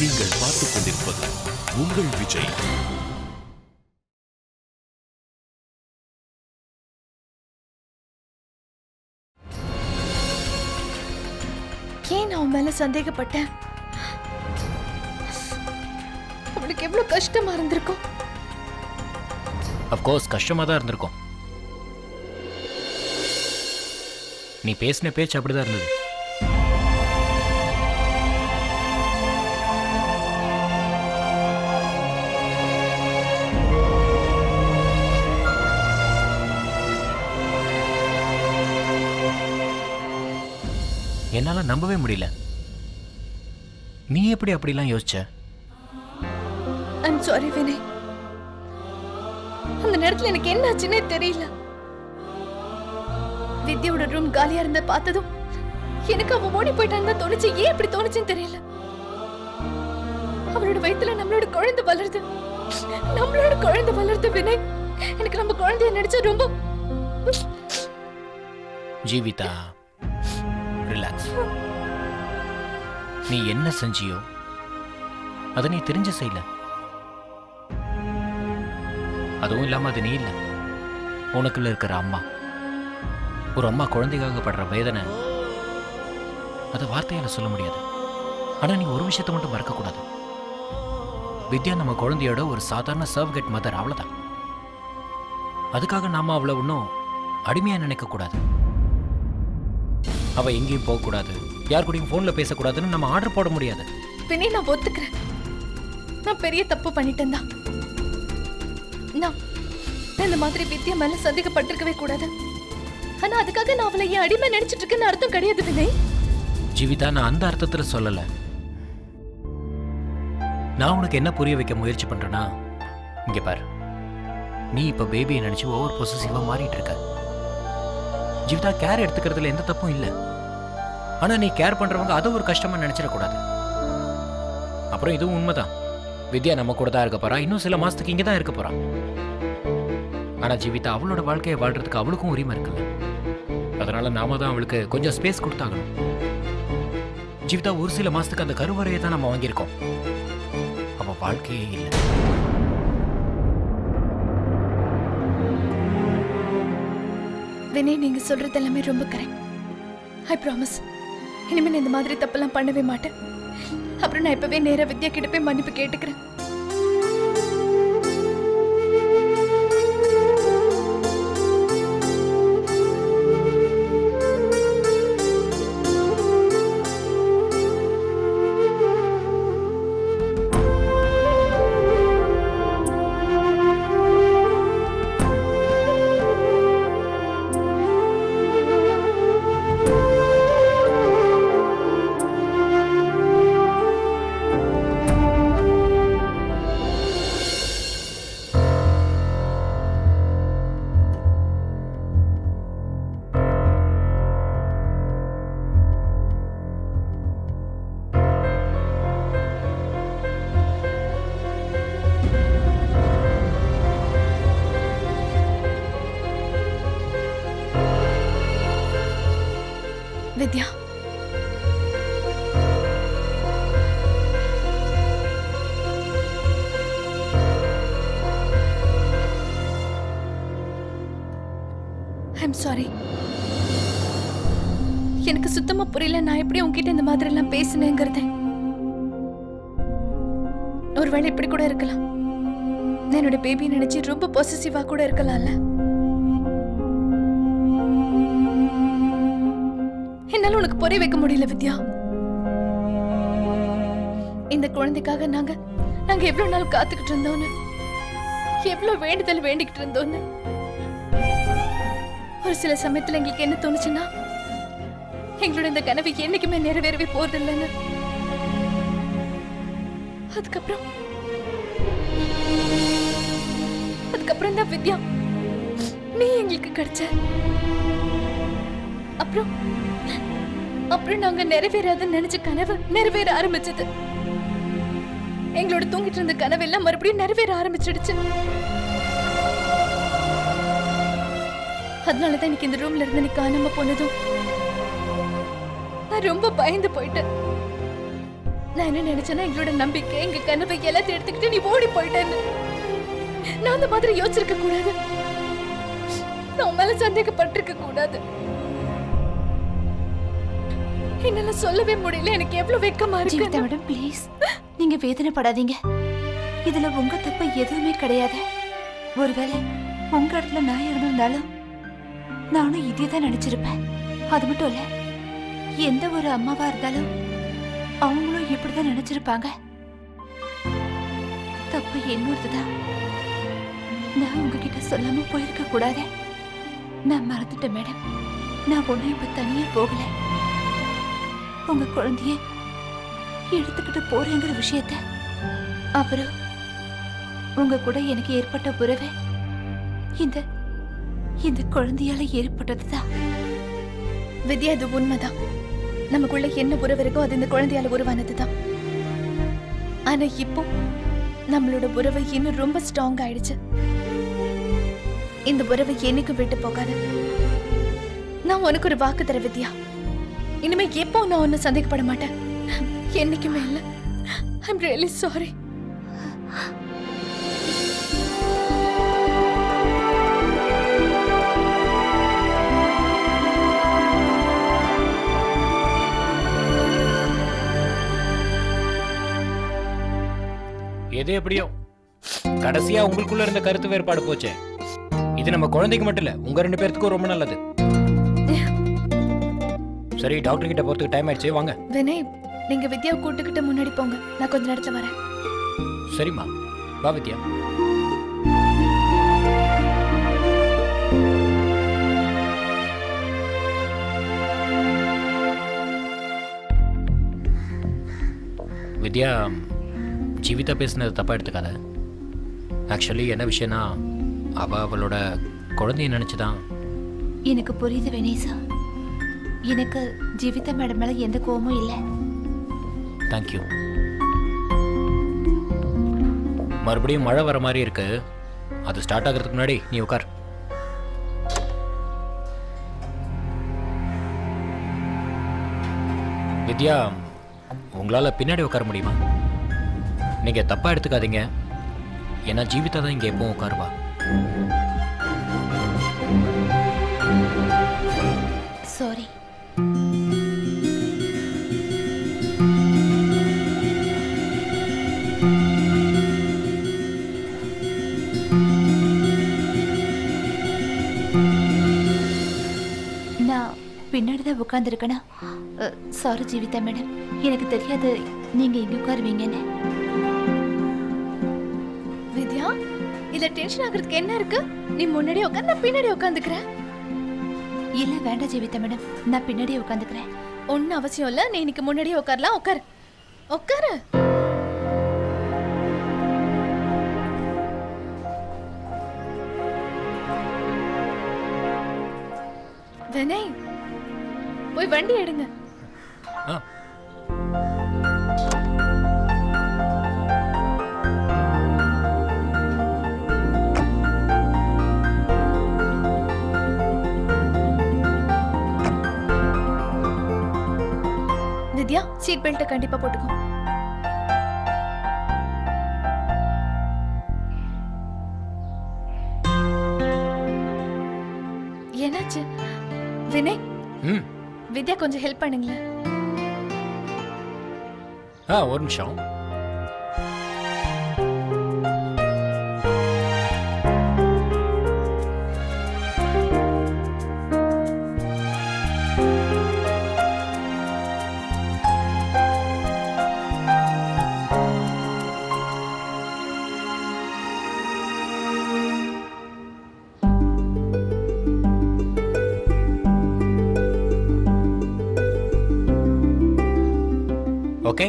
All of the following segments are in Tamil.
நீங்கள் பார்த்துக் கொண்டிருப்பது உங்கள் விஜய். ஏன் நான் உன் மேல சந்தேகப்பட்டேன்? அவளுக்கு எவ்வளவு கஷ்டமா இருந்திருக்கும். அஃப்கோர்ஸ் கஷ்டமா தான் இருந்திருக்கும். நீ பேசின பேச்சு அப்படிதான் இருந்தது. என்னால நம்பவே முடியல. நீ எப்படி அப்படிலாம் யோசிச்ச? I'm sorry Vinay. அந்த நேரத்துல எனக்கு என்ன ஆச்சுன்னே தெரியல. வித்யாவோட ரூம் காலியா இருந்த பார்த்ததும் எனக்கு அவ ஓடி போயிட்டான்னு தோணுச்சு. ஏன் இப்படி தோணுச்சுன்னு தெரியல. அவளோட வயித்துல நம்மளோட குழந்தை வளருது. நம்மளோட குழந்தை வளருது வினய். எனக்கு நம்ம குழந்தைய நினைச்சா ரொம்ப. ஜீவிதா, ரிலாக்ஸ். நீ என்ன செஞ்சியோ அதை நீ தெரிஞ்ச செய்யல. அதுவும் இல்லாம அது நீ இல்ல, உனக்குள்ள இருக்கிற அம்மா. ஒரு அம்மா குழந்தைக்காக படுற வேதனை அதை வார்த்தையால சொல்ல முடியாது. ஆனா நீ ஒரு விஷயத்தை மட்டும் மறக்க கூடாது. வித்யா நம்ம குழந்தையோட ஒரு சாதாரண சர்வ்கேட் மதர், அவ்வளவுதான். அதுக்காக நாம அவளை ஒன்றும் அடிமையா நினைக்க கூடாது. அவ எங்கேயும் போக கூடாது, யார் கூடயும் போன்ல பேசக்கூடாதுன்னு நம்ம ஆர்டர் போட முடியாது. பின்னே நான் ஒத்துக்கிறேன். நான் பெரிய தப்பு பண்ணிட்டேன் தான். நான் இந்த மாதிரி வித்யா மேல சந்தேகப்பட்டிருக்கவே கூடாது. ஆனா அதுக்காக நான் அவளை என் அடிமை நினைச்சிட்டு இருக்கேன்னு அர்த்தம் கிடையாது வினய். ஜீவிதா, நான் அந்த அர்த்தத்துல சொல்லல. நான் உனக்கு என்ன புரிய வைக்க முயற்சி பண்றேன்னா, இங்க பாரு, நீ இப்ப பேபியை நினைச்சு ஓவர் பொசசிவா மாறிட்டு இருக்க. ஜீவிதா, கேர் எடுத்துக்கிறதுல எந்த தப்பும் இல்லை. ஆனா நீ கேர் பண்றவங்க அதை ஒரு கஷ்டமா நினைச்சிடக்கூடாது. அப்புறம் இதுவும் உண்மைதான், வித்யா நம்ம கூட தான் இருக்க போறா, இன்னும் சில மாசத்துக்கு இங்கே தான் இருக்க போறா. ஆனா ஜீவிதா, அவளோட வாழ்க்கையை வாழ்றதுக்கு அவளுக்கும் உரிமை இருக்குல்ல. அதனால நாம தான் அவளுக்கு கொஞ்சம் ஸ்பேஸ் கொடுத்தாகணும். ஜீவிதா, ஒரு சில மாசத்துக்கு அந்த கருவறையை தான் நம்ம வாங்கியிருக்கோம். அவ வாழ்க்கையே இல்லை. வினய், நீங்க சொல்றது எல்லாமே ரொம்ப கரெக்ட். ஐ ப்ராமிஸ், இனிமேல் இந்த மாதிரி தப்பெல்லாம் பண்ணவே மாட்டேன். அப்புறம் நான் இப்பவே நேரா வித்யா கிட்ட போய் மன்னிப்பு கேட்டுக்கிறேன். வித்யா, ஐம் சாரி. எனக்கு சுத்தமா புரியல நான் எப்படி உன்கிட்ட இந்த மாதிரி எல்லாம் பேசினேங்கிறத. ஒருவேளை இப்படி கூட இருக்கலாம். என்னோட பேபி நினைச்சு ரொம்ப பொசசிவா கூட இருக்கலாம்ல. என்னால உனக்கு புரிய வைக்க முடியல வித்யா. இந்த குழந்தைக்காக நாங்க எவ்வளவு நாள் காத்துக்கிட்டு இருந்தோன்னு, எவ்வளவு வேண்டுதல் வேண்டிக்கிட்டு இருந்தோன்னு. ஒரு சில சமயத்துல எங்களுக்கு என்ன தோணுச்சுன்னா, எங்களோட இந்த கனவு என்னைக்குமே நிறைவேறவே போறதில்லைன்னு. அதுக்கப்புறம் தான் வித்யா நீ எங்களுக்கு கிடைச்ச. அப்புறம் நாங்க நிறைவேறாதுன்னு நினைச்ச கனவு நிறைவேற ஆரம்பிச்சது. எங்களோட தூங்கிட்டு இருந்த கனவு எல்லாம் மறுபடியும் நிறைவேற ஆரம்பிச்சிடுச்சு. அதனாலதான் எனக்கு இந்த ரூம்ல இருந்து நீ காணாம போனதும் நான் ரொம்ப பயந்து போயிட்டேன். நான் என்ன நினைச்சேன்னா எங்களோட நம்பிக்கை எங்க கனவை எல்லாத்தையும் எடுத்துக்கிட்டு நீ ஓடி போயிட்டேன்னு. நான் அந்த மாதிரி யோசிச்சிருக்க கூடாது. நான் மேல சந்தேகப்பட்டிருக்க கூடாது. என்னால சொல்லவே முடியல. எனக்கு எவ்வளவு வெக்கமா இருக்கு. ஜீவிதா மேடம் ப்ளீஸ், நீங்க வேதனைப்படாதீங்க. இதுல உங்க தப்பு எதுவுமே கிடையாது. ஒருவேளை உங்க இடத்துல நான் இருந்திருந்தாலும் நானும் இதே தான் நினைச்சிருப்பேன். அது மட்டும் இல்ல, எந்த ஒரு அம்மாவா இருந்தாலும் அவங்களும் இப்படிதான் நினைச்சிருப்பாங்க. தப்பு என்னோடதுதான். நான் உங்ககிட்ட சொல்லாம போயிருக்க கூடாது. நான் மறந்துட்டேன் மேடம். நான் ஒன்னும் இப்ப தனியா போகல. உங்க குழந்தைய எடுத்துக்கிட்டு போறேங்கிற விஷயத்த, அப்புறம் உங்க கூட எனக்கு ஏற்பட்ட உறவு இந்த குழந்தையால ஏற்பட்டதுதான். வித்யா, இது உண்மைதான். நமக்குள்ள என்ன உறவு இருக்கோ அது இந்த குழந்தையால உருவானதுதான். ஆனா இப்போ நம்மளோட உறவு இன்னும் ரொம்ப ஸ்ட்ராங் ஆயிடுச்சு. இந்த உறவை என்னைக்கும் விட்டு போகாது. நான் உனக்கு ஒரு வாக்கு தர வித்யா. இனிமே எப்போ நான் ஒன்னும் சந்தேகப்பட மாட்டேன். என்னைக்குமே இல்ல. I'm really sorry. எது எப்படியோ கடைசியா உங்களுக்குள்ள இருந்த கருத்து வேறுபாடு போச்சே. இது நம்ம குழந்தைக்கு மட்டும் இல்ல, உங்க 2 பேருக்கும் ரொம்ப நல்லது. சரி, டாக்டர் கிட்ட போறதுக்கு டைம் ஆயிடுச்சு, வாங்க. வினய், நீங்க வித்யாவை கூட்டுக்கிட்டு முன்னாடி போங்க. நான் கொஞ்ச நேரத்துல வரேன். சரிம்மா, வா வித்யா. வித்யா, ஜீவிதா பேசுனது தப்பா எடுத்துக்காத. ஆக்சுவலி என்ன விஷயம்னா, அவளோட குழந்தைய நினைச்சுதான். எனக்கு புரியுது வினேஷா. எனக்கு ஜீவிதா மேடம் மேல எந்த கோவமும் இல்லை. தேங்க்யூ. மறுபடியும் மழை வர மாதிரி இருக்கு. அது ஸ்டார்ட் ஆகிறதுக்கு முன்னாடி நீ உட்கார். வித்யா, உங்களால பின்னாடி உட்கார முடியுமா? நீங்க தப்பா எடுத்துக்காதீங்க. ஏன்னா ஜீவிதா தான் இங்க எப்பவும் உட்காருவா. சாரி. நான் பின்னாடிதான் உட்கார்ந்துருக்கேனா? சாரி ஜீவிதா மேடம், எனக்கு தெரியாது நீங்க இங்க உட்காருவீங்கன்னு. வித்யா, இதுல டென்ஷன் ஆகுறதுக்கு என்ன இருக்கு? நீ முன்னாடி உட்காந்து, நான் பின்னாடி உட்காந்துக்கிறேன். இல்ல வேண்டாம் ஜீவிதா மேடம், நான் பின்னாடியே உட்காந்துக்கிறேன். ஒன்னும் அவசியம் இல்ல. நீ இன்னைக்கு முன்னாடியே உட்காரலாம். உட்காரு, உட்காரு. வினய், போய் வண்டி எடுங்க. வித்யா, சீட் பெல்ட் கண்டிப்பா போட்டுக்கோ. என்னாச்சு வினய்? வித்யா, கொஞ்சம் ஹெல்ப் பண்ணுங்களேன். ஒரு நிமிஷம். ஓகே,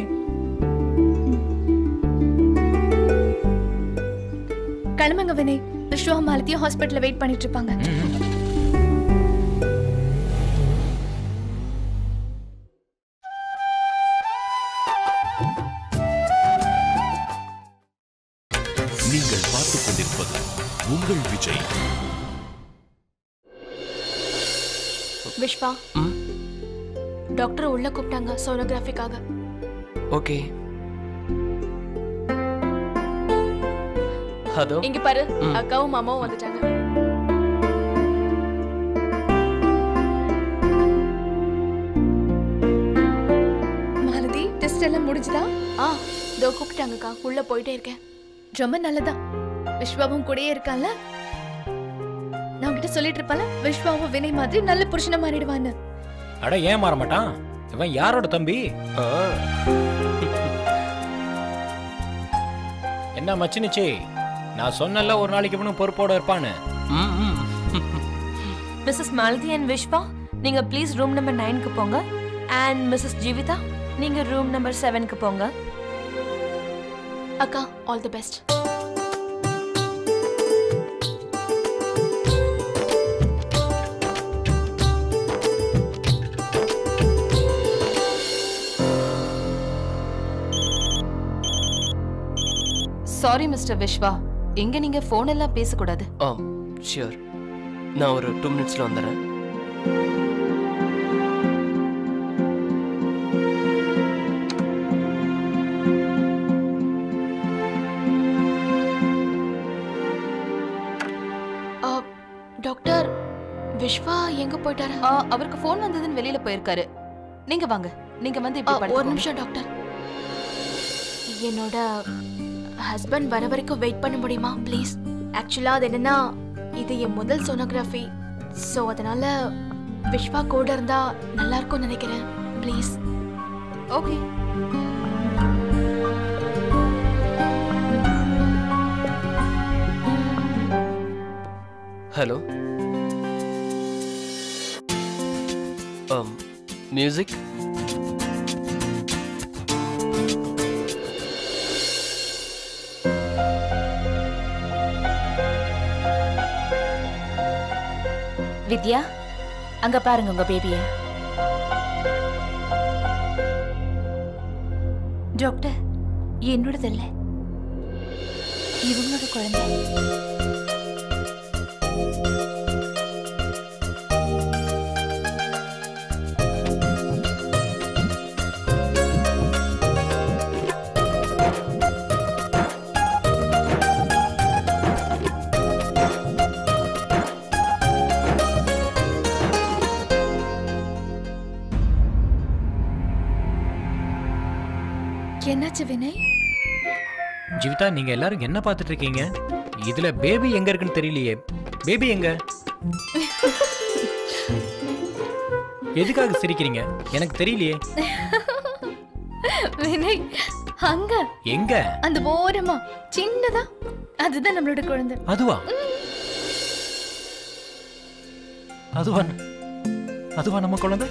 கிளம்புங்க வினய். விஸ்வா மாலத்தியும் ஹாஸ்பிட்டல்ல வெயிட் பண்ணிட்டு இருப்பாங்க. நீங்கள் பார்த்துக் கொண்டிருப்பது உங்கள் விஜய். விஸ்வா, டாக்டர் உள்ள கூப்பிட்டாங்க சோனோகிராஃபிக்காக. ஓகே. அதோ இங்க பாரு, அக்காவும் மாமாவும் வந்துட்டாங்க. மாலதி, டெஸ்ட் எல்லாம் முடிஞ்சுதா? இதோ கூப்பிட்டாங்கக்கா, உள்ள போயிட்டே இருக்கேன். ரொம்ப நல்லதா. விஸ்வாவும் கூடயே இருக்கான்ல? நான் உன்கிட்ட சொல்லிட்டு இருப்பால, விஸ்வாவும் வினய் மாதிரி நல்ல புருஷனை மாறிடுவான்னு. அட ஏன் மாற மாட்டான்? இவன் யாரோட தம்பி? என்ன மச்சினிச்சி, நான் சொன்னல ஒரு நாளைக்கு இவனும் பொறுப்போட இருப்பான்னு. மிஸ்ஸஸ் மாலதி அண்ட் விஷ்வா, நீங்க ப்ளீஸ் ரூம் நம்பர் 9க்கு போங்க. அண்ட் மிஸ்ஸஸ் ஜீவிதா, நீங்க ரூம் நம்பர் 7க்கு போங்க. அக்கா, all the best. Sorry mister Vishwa, எங்க நீங்க போன் எல்லாம் பேசக்கூடாது. ஷியோர். நான் ஒரு 2 மினிட்ஸ்ல வந்துடுறேன். டாக்டர், விஸ்வா எங்க போயிட்டாரு? அவருக்கு போன் வந்ததுன்னு வெளியில போயிருக்காரு. நீங்க வாங்க, நீங்க வந்து இப்படி படுங்க. ஒரு நிமிஷம் டாக்டர். என்னோட ஹஸ்பண்ட் வர வரைக்கும் வெயிட் பண்ண முடியுமா ப்ளீஸ்? ஆக்சுவலா அது என்னன்னா, இது என் முதல் சோனோகிராஃபி. ஸோ அதனால விஸ்வா கூட இருந்தா நல்லா இருக்கும்னு நினைக்கிறேன். ப்ளீஸ். ஓகே. ஹலோ. மியூசிக். வித்யா, அங்க பாருங்க உங்க பேபிய. டாக்டர், என்னோடது இல்ல, இவங்களோட குழந்தை. என்னாச்சு வினய்? ஜீவிதா, நீங்க எல்லாரும் என்ன பார்த்துட்டு இருக்கீங்க? இதுல பேபி எங்க இருக்குன்னு தெரியலையே. பேபி எங்க? எதுக்காக சிரிக்கிறீங்க? எனக்கு தெரியலையே. வினய், அங்க. எங்க? அந்த ஓரமா சின்னதா, அதுதான் நம்மளோட குழந்தை. அதுவா? அதுவா? அதுவா நம்ம குழந்தை?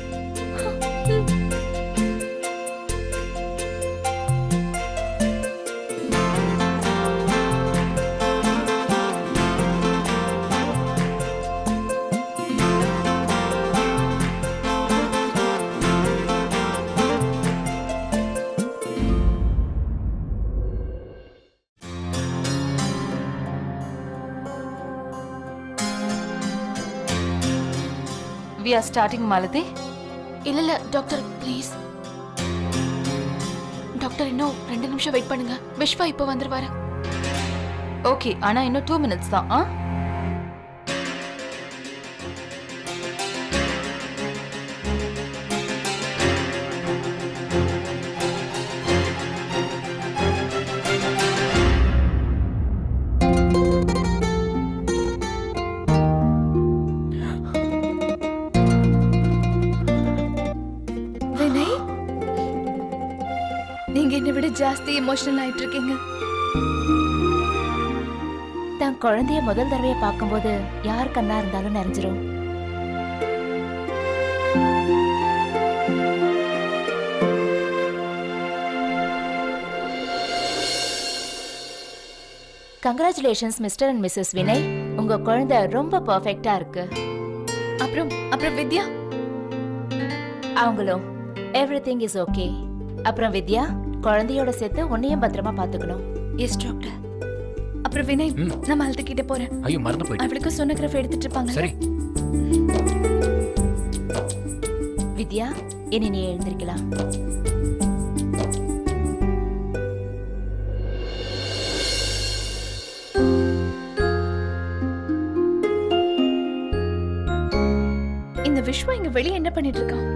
We are starting, Malathi. இல்ல டாக்டர், ப்ளீஸ். டாக்டர், இன்னும் 2 நிமிஷம் வெயிட் பண்ணுங்க. விஸ்வா இப்போ வந்துருவாரு. ஓகே, ஆனா இன்னும் 2 minutes தான். நீங்க என்னை விட ஜாஸ்தி எமோஷனல் ஆயிட்டு இருக்கீங்க. தான் குழந்தைய முதல் தடவையை பார்க்கும்போது யார் கண்ணா இருந்தாலும் நிறைஞ்சிரும். Congratulations mister and missus Vinay, உங்க குழந்தை ரொம்ப பர்ஃபெக்ட்டா இருக்கு. அப்புறம் வித்யா அவங்களும் எவ்ரிதிங் இஸ் ஓகே. அப்புறம் வித்யா, குழந்தையோட சேர்த்து உன்னையும் பத்திரமா பாத்துக்கணும். Yes doctor. அப்புறம் வினய், நான் மாலதி கிட்ட போறேன். ஐயோ, மறந்து போயிட்டேன். அவளுக்கு சோனோகிராஃபி எடுத்துட்டு இருப்பாங்க. சரி. வித்யா, இனி நீ எழுந்திருக்கலாம். விஸ்வா இங்க வெளியே என்ன பண்ணிட்டு இருக்கான்?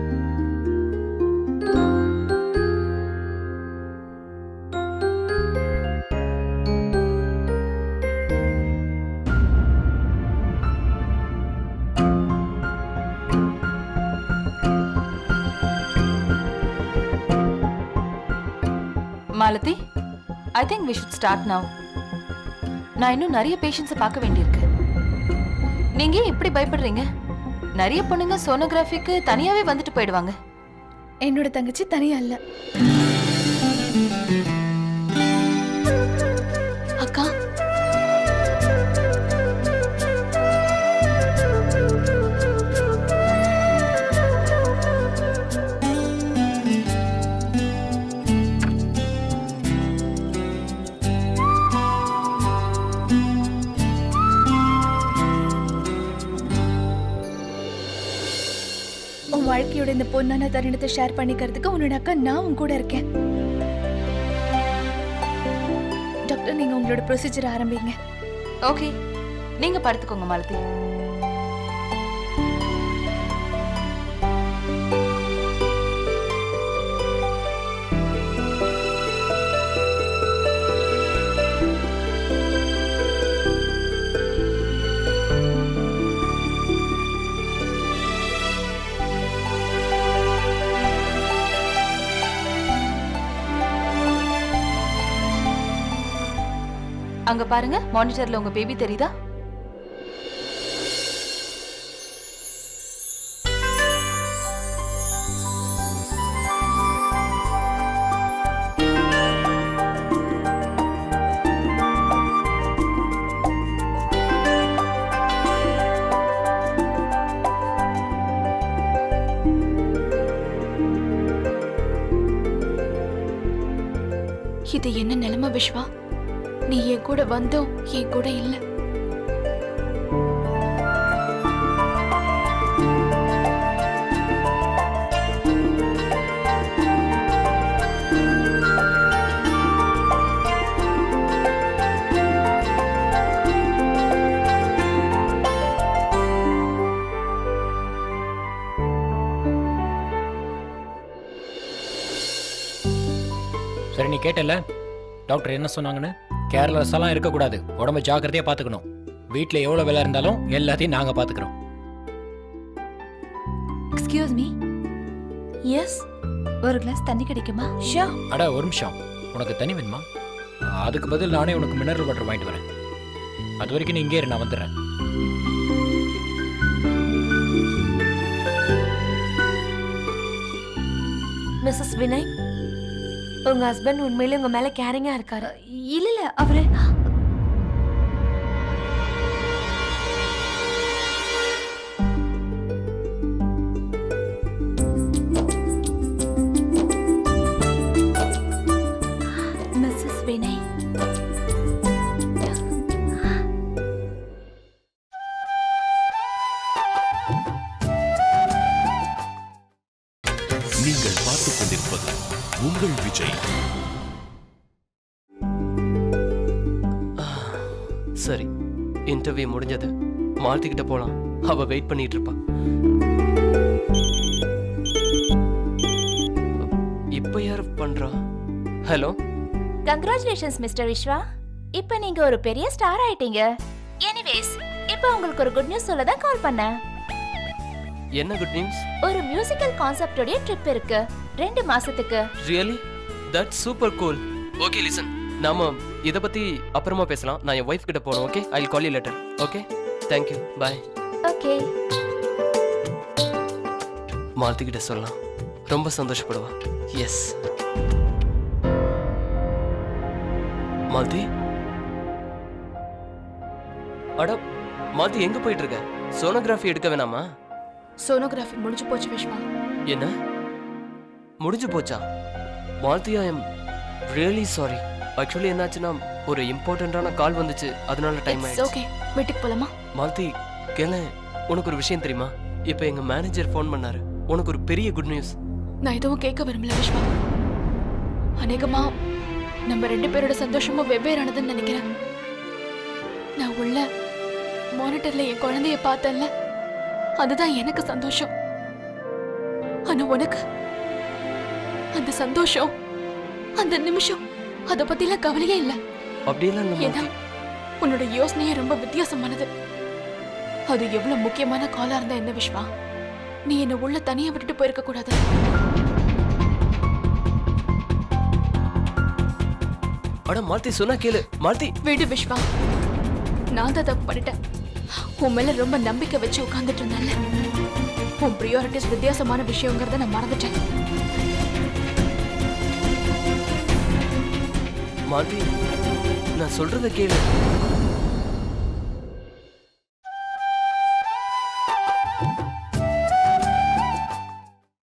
Malathi, I think we should start now. நான் இன்னும் நிறைய பேஷண்ட்ஸை பார்க்க வேண்டியிருக்கு. நீங்க ஏன் இப்படி பயப்படுறீங்க? நிறைய பொண்ணுங்க சோனோகிராஃபிக்கு தனியாவே வந்துட்டு போயிடுவாங்க. என்னோட தங்கச்சி தனியா இல்ல. அக்கா, வாழ்க்கையோட இந்த பொண்ணான தருணத்தை ஷேர் பண்ணிக்கிறதுக்கு உன்னோட அக்கா நான் உன் கூட இருக்கேன். டாக்டர், நீங்க உங்களோட ப்ரொசீஜர் ஆரம்பிங்க. ஓகே, நீங்க படுத்துக்கோங்க மாலதி. அங்க பாருங்க, மானிட்டர்ல உங்க பேபி தெரியுதா? இது என்ன நிலைமை விஸ்வா? நீ என் கூட வந்தோம், என் கூட இல்ல. சரி, நீ கேட்டல டாக்டர் என்ன சொன்னாங்கன்னு? கேர்லெஸ் எல்லாம் இருக்கக்கூடாது, உடம்ப ஜாக்கிரதையா பாத்துக்கணும். வீட்டில் எவ்வளோ வேலை இருந்தாலும் எல்லாத்தையும் நாங்கள் பார்த்துக்கிறோம். Excuse me. எஸ், ஒரு கிளாஸ் தண்ணி கிடைக்குமா? ஷியோர். அட ஒரு நிமிஷம், உனக்கு தண்ணி வேணுமா? அதுக்கு பதில் நானே உனக்கு மினரல் வாட்டர் வாங்கிட்டு வரேன். அது வரைக்கும் நீ இங்கே இரு, நான் வந்துடுறேன். மிஸ்ஸஸ் வினய், உங்க ஹஸ்பண்ட் உண்மையிலே உங்க மேல கேரிங்கா இருக்காரு. இல்ல இல்ல, அவரு மிஸ்ஸஸ் வினய், நீங்கள் பார்த்துக் கொண்டிருப்பது உங்கள் விஜய். சரி, இன்டர்வியூ முடிஞ்சது. மாலதி கிட்ட போலாம், அவ வெயிட் பண்ணிட்டு இருப்பா. இப்ப யார் பண்றா? Hello, congratulations mister Vishwa. இப்போ நீங்க ஒரு பெரிய ஸ்டார் ஆயிட்டீங்க. எனிவேஸ், இப்போ உங்களுக்கு ஒரு குட் நியூஸ் சொல்ல தான் கால் பண்ணேன். என்ன குட் நியூஸ்? ஒரு மியூசிக்கல் கான்செப்டோட ட்ரிப் இருக்கு 2 மாசத்துக்கு. Really? That's super cool. Okay listen, நாம இத பத்தி அப்புறமா பேசலாம். நான் என் வைஃப் கிட்ட போறேன். Okay, I will call you later. Okay, thank you, bye. Okay. Malathi கிட்ட சொல்லலாம், ரொம்ப சந்தோஷப்படுவா. எஸ். மாலதி, அட மாலதி, எங்க போயிட்டு இருக்க? சோனோகிராஃபி எடுக்க வேணாமா? சோனோகிராஃபி முடிஞ்சு போச்சு விஸ்வா. என்ன முடிஞ்சு போச்சா? Malathi, I am really sorry. Actually என்னாச்சுன்னா, ஒரு இம்பார்ட்டன்டான கால் வந்துச்சு, அதனால டைம் ஆயிடுச்சு. ஓகே, வீட்டுக்கு போலாமா? மாலதி கேள, உனக்கு ஒரு விஷயம் தெரியுமா? இப்போ எங்க மேனேஜர் ஃபோன் பண்ணாரு. உனக்கு ஒரு பெரிய குட் நியூஸ். நான் எதுவும் கேட்க விரும்பல விஸ்வா. அநேகமா நம்ம 2 பேரோட சந்தோஷமும் வெவ்வேறானதுன்னு நினைக்கிறேன். நான் உள்ள மானிட்டர்ல என் குழந்தைய பார்த்தேன்ல, அதுதான் எனக்கு சந்தோஷம். ஆனா உனக்கு அந்த சந்தோஷம், அந்த நிமிஷம் அத பத்திலாம் கவலையே இல்ல. அப்படியெல்லாம் இல்ல ஏன்னா மாலதி. உன்னோட யோசனையே ரொம்ப வித்தியாசமானது. அது எவ்வளவு முக்கியமான காலா இருந்தா என்ன விஸ்வா, நீ என்ன உள்ள தனியா விட்டுட்டு போயிருக்க கூடாது. அட மாலதி, சொன்னா கேளு மாலதி. விடு விஸ்வா, நான் தான் தப்பு பண்ணிட்டேன். உன் மேல ரொம்ப நம்பிக்கை வச்சு உட்கார்ந்துட்டு இருந்தேன்ல, உன் ப்ரியாரிட்டிஸ் வித்தியாசமான விஷயங்கிறத நான் மறந்துட்டேன். மாலதி, நான் சொல்றத கேளு.